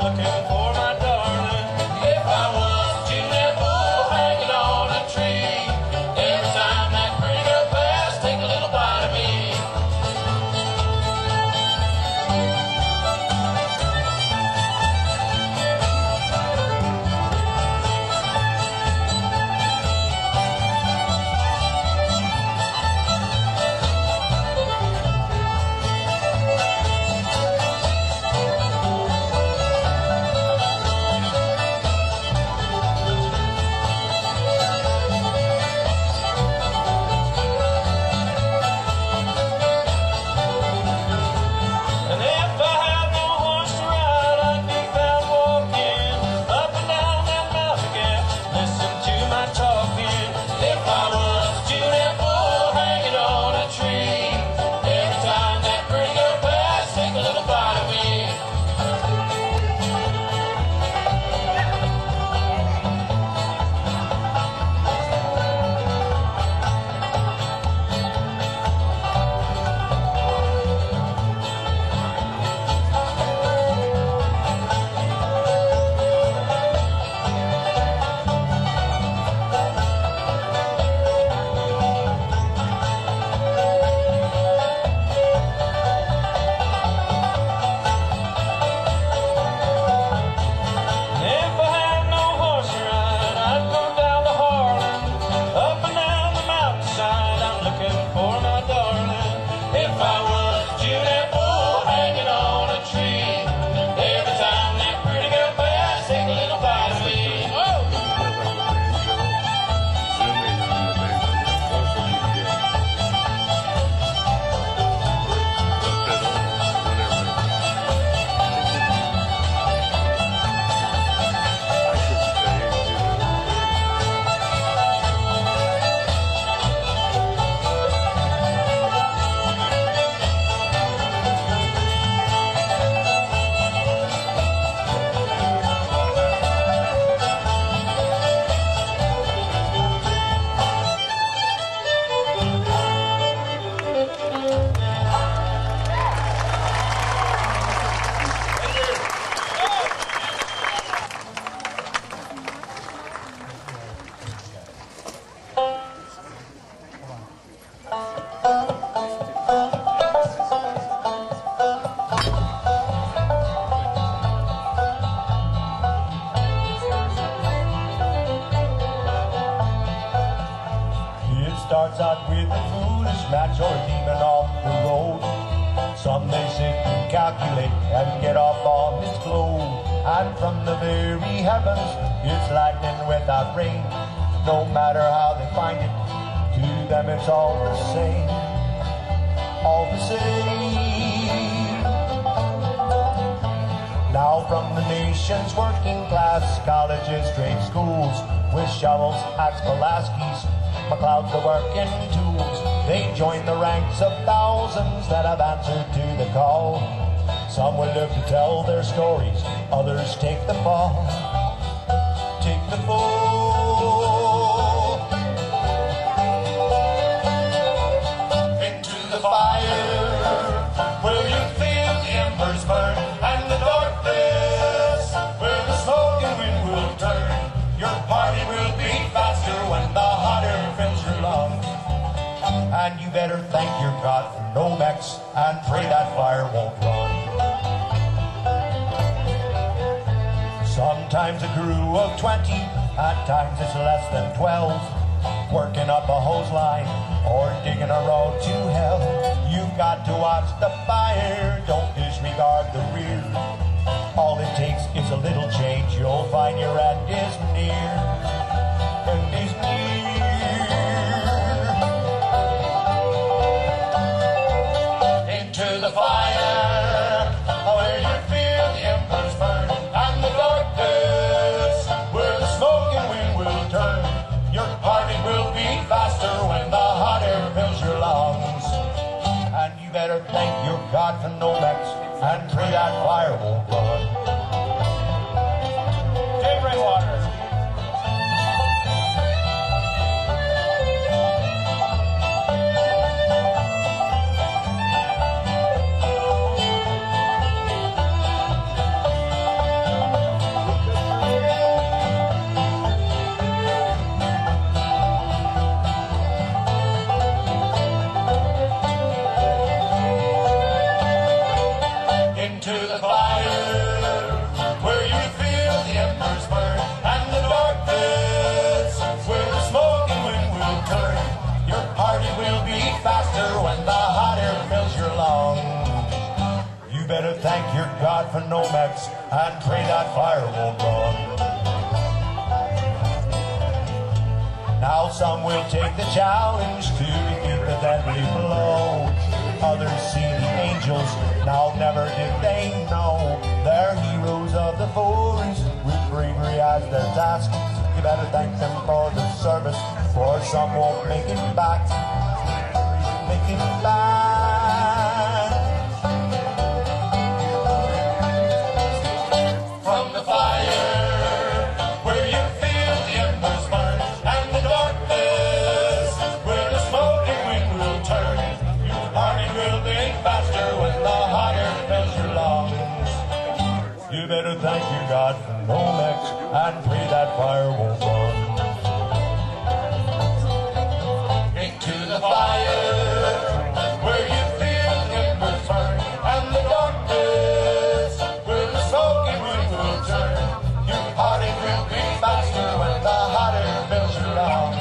looking for my darling. If I was Juliet Bull hanging on a tree, every time that pretty girl passed, take a little bite of me. Starts out with a foolish match or demon off the road. Some may sit and calculate and get off on its glow. And from the very heavens it's lightning without rain. No matter how they find it, to them it's all the same. All the same. Now from the nation's working class colleges, trade schools, with shovels, hats, Pulaskis, McLeod's the working tools, they join the ranks of thousands that have answered to the call. Some will live to tell their stories, others take the fall. Take the fall. Into the fire, where you feel the embers burn, and the darkness, where the smoke and wind will turn. Your party will be faster when the hot air fills your lungs. And you better thank your God for no mechs and pray that fire won't run. Sometimes a crew of 20, at times it's less than 12, working up a hose line or digging a road to hell. You've got to watch the fire, don't disregard the rear. All it takes is a little change, you'll find your end is near. End is near. Into the fire, where you feel the embers burn, and the darkness, where the smoke and wind will turn. Your party will be faster when the hot air fills your lungs. And you better thank your God for no mechs and pray that fire won't run. Take rainwater. into the fire, where you feel the embers burn, and the darkness, where the smoke and wind will turn. Your party will be faster when the hot air fills your lungs. You better thank your God for Nomex and pray that fire won't run. Now some will take the challenge to defeat the deadly blow. Others see the angels, now never did they know. They're heroes of the forest with bravery as their task. You better thank them for the service, for some won't make it back. Make it back. From the fire, where you feel the embers burn, and the darkness, where the smoke and wind will turn. Your party will be faster when the hot air fills your lungs. You better thank your God for Nomex and pray that fire won't run. Into the fire, where you feel the embers burn, and the darkness, where the smoke and wind will turn. Your party will be faster when the hot air fills your lungs.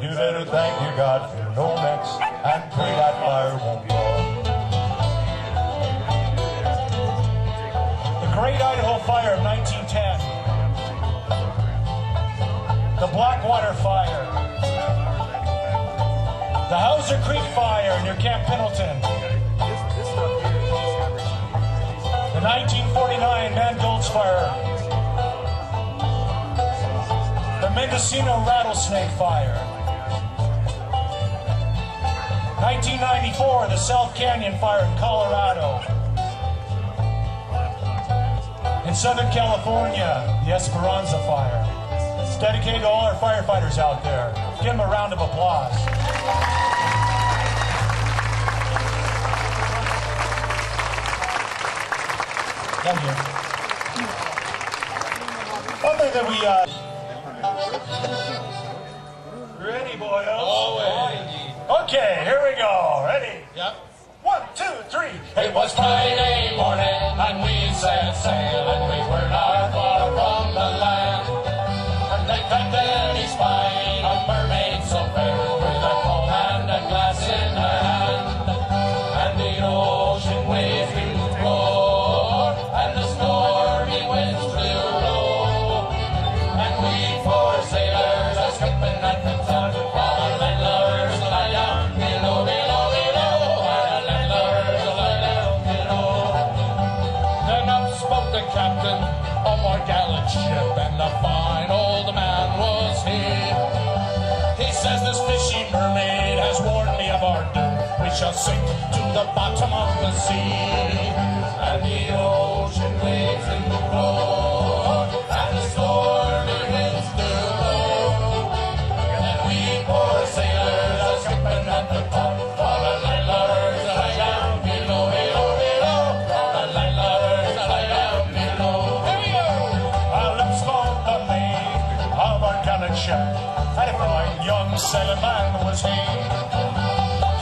You better thank your God for Nomex and pray that fire won't run. The Great Idaho Fire of 1910. The Blackwater Fire. The Hauser Creek Fire near Camp Pendleton. The 1949 Mangold's Fire. The Mendocino Rattlesnake Fire. 1994, the South Canyon Fire in Colorado. In Southern California, the Esperanza Fire. It's dedicated to all our firefighters out there. Give them a round of applause. Thank you. One thing that we, ready, boyos? Always. Okay, here we go. Ready? Yep. 1, 2, 3. It was Friday morning and we set sail and we were not far from the land. And they cracked any spine a mermaid so fair with a comb and a glass in her hand. And the ocean waves do roar and the stormy winds do blow. And we poor sailors are skipping at the top while the landlords lie down below, below, below. Then up spoke the captain of our gallant ship, and a fine old man was he. He says this fishy mermaid has warned me of our doom. We shall sink to the bottom of the sea. And the ocean waves do roar, and the stormy winds do blow. And we poor sailors are skipping at the top while the landlords lie down below, below, below. The landlords lie down below. Here we go. Up spoke the maid of our gallant ship, and a fine young sailor man was he.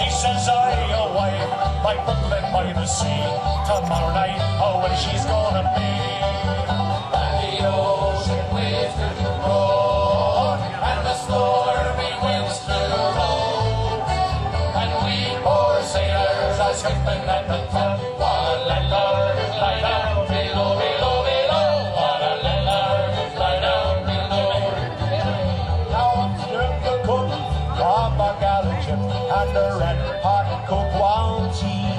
He says, I away by Brooklyn by the sea. Tomorrow night, away she's gonna be. And the ocean waves do roar, and the stormy winds do blow. And we poor sailors are skipping at the top while the landlords lie down below, below, below. While the landlords lie down below. Now stood the cook of our gallant ship and the red hot coke while tea.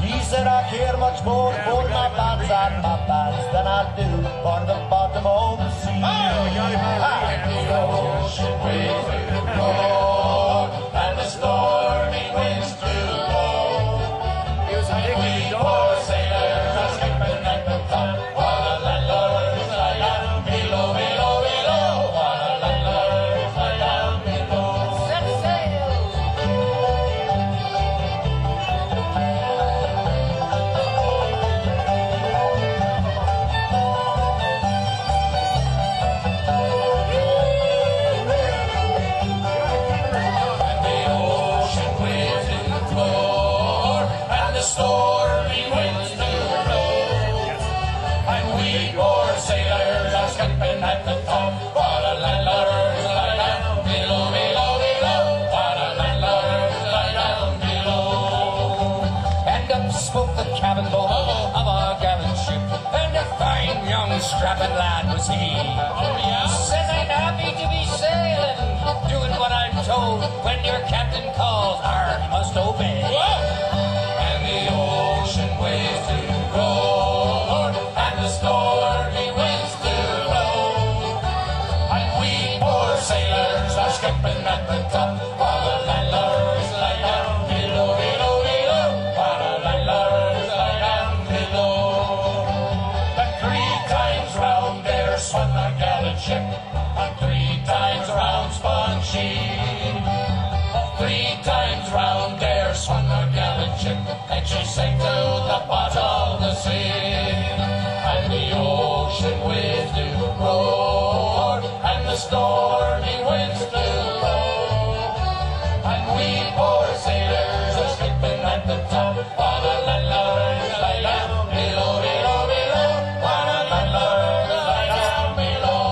He said, I care much more for my lads and my bands than I do for the bottom of the sea. And the ocean waves do roar, and the stormy winds do blow. And we poor sailors are skipping at the top while the landlords lie down below, below, below. While the landlords lie down below. Set sail. of our gallant ship, and a fine young strapping lad was he. Oh, yeah? Says I'm happy to be sailing, doing what I'm told. When your captain calls, I must obey. Whoa! And the ocean waves to roar, and the stormy winds to blow. And we poor sailors are skipping at the top, while the landlords lie down below, below, below. While the landlords lie down below. And 3 times round there spun the gallant ship, and 3 times round spun she. 3 times round there swung the gallant ship, and she sank to the bottom of the sea. And the ocean waves do roar, and the stormy winds do blow. And we poor sailors are skipping at the top, while the landlords lie down below, below, below. While the landlords lie down below.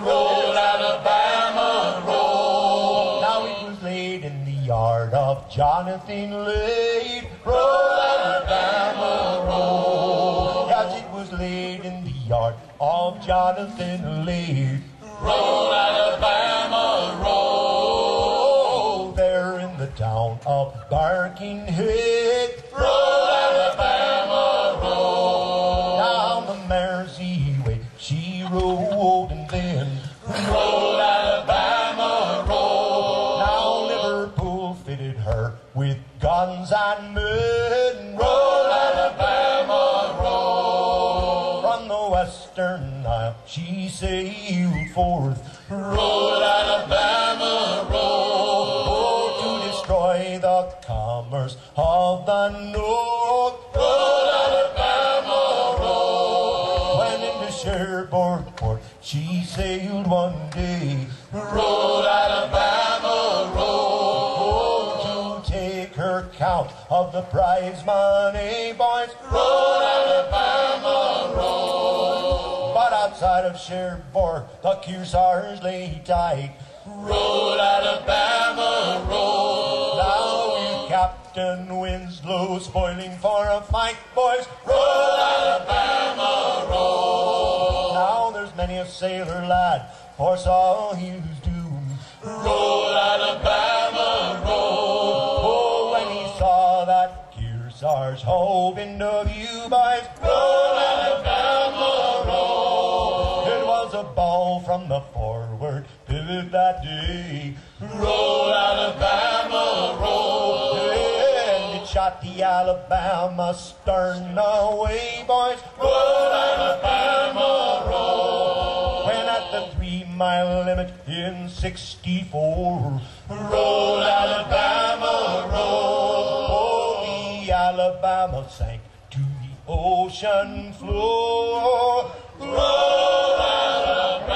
Roll, Alabama, roll. Now it was laid in the yard of Jonathan laid. Roll, Alabama, roll. Yes, it was laid in the yard of Jonathan laid. Roll, Alabama, roll. There in the town of Barkinghead. Roll, Alabama, roll. Down the Mersey way she rode, and then Roll, Alabama, roll. now Liverpool fitted her with guns and men. Roll, Alabama, roll. From the Western Isle she sailed forth. Roll, Alabama, roll. Oh, to destroy the commerce of the North. Roll, Alabama, roll. When into Cherbourg port she sailed one day. Roll, Alabama, roll. Oh, to take her count of the prize money, boys. Roll, Alabama, roll. But outside of Cherbourg the Kearsarge lay tight. Roll, Alabama, roll. Now with Captain Winslow spoiling for a fight, boys. Roll, Alabama, roll. Now there's many a sailor lad foresaw his doom. Roll, Alabama, roll. Oh, when he saw that Kearsarge hove into view, boys. Roll, Alabama, roll. It was a ball from the forward pivot that day. Roll, Alabama, roll. And it shot the Alabama stern away, boys. Roll, Alabama, roll. When at the 3-mile limit in 64. Roll, Alabama, roll. Oh, the Alabama sank to the ocean floor. Roll, Alabama,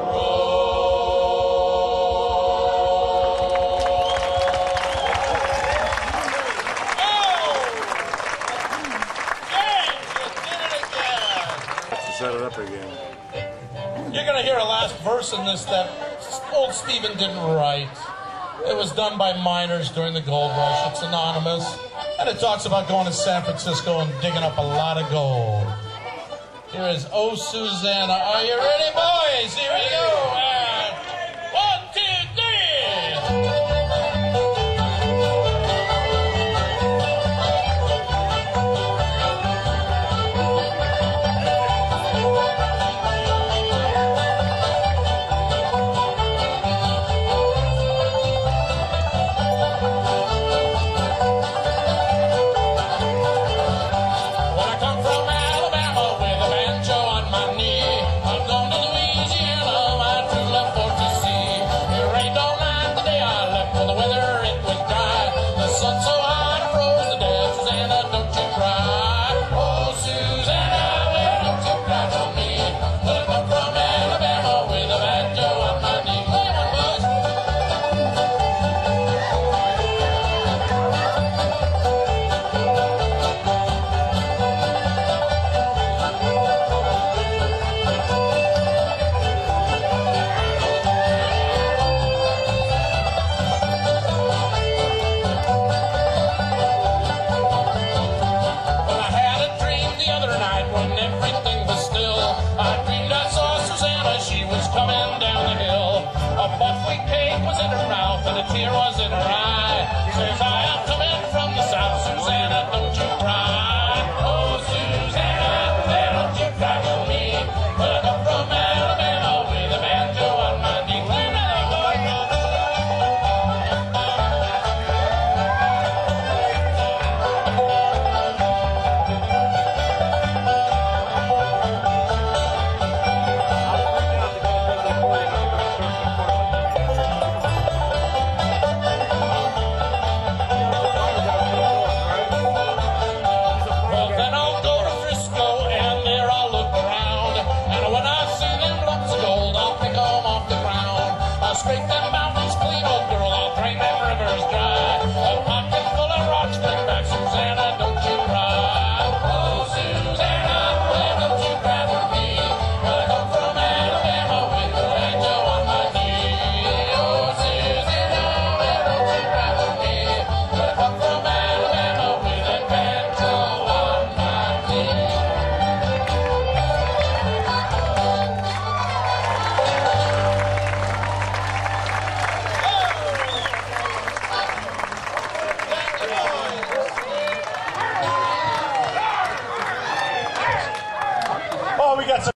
roll. Set it up again. You're going to hear a last verse in this that old Stephen didn't write. It was done by miners during the gold rush. It's anonymous. And it talks about going to San Francisco and digging up a lot of gold. Here is Oh Susanna. Are you ready, boys? Here we go. And 1, 2, 3. When I come from Alabama with a banjo on my knee, I'm going to Louisiana coming down the hill. A buckwheat cake was in her mouth and a tear was in her eye. Says I am coming from the south, Susanna, don't you cry. Oh, Susanna, don't you cry for me. But I come from Alabama with a banjo on my knee. Scrape them mountains clean, old girl, I'll drain them rivers dry. A pocket full of rocks, bring back Susanna, don't you cry. Oh, Susanna, don't you cry for me. But I come from Alabama with a banjo on my knee. Oh, Susanna, don't you cry for me. But I come from Alabama with a banjo on my knee. Oh, we got some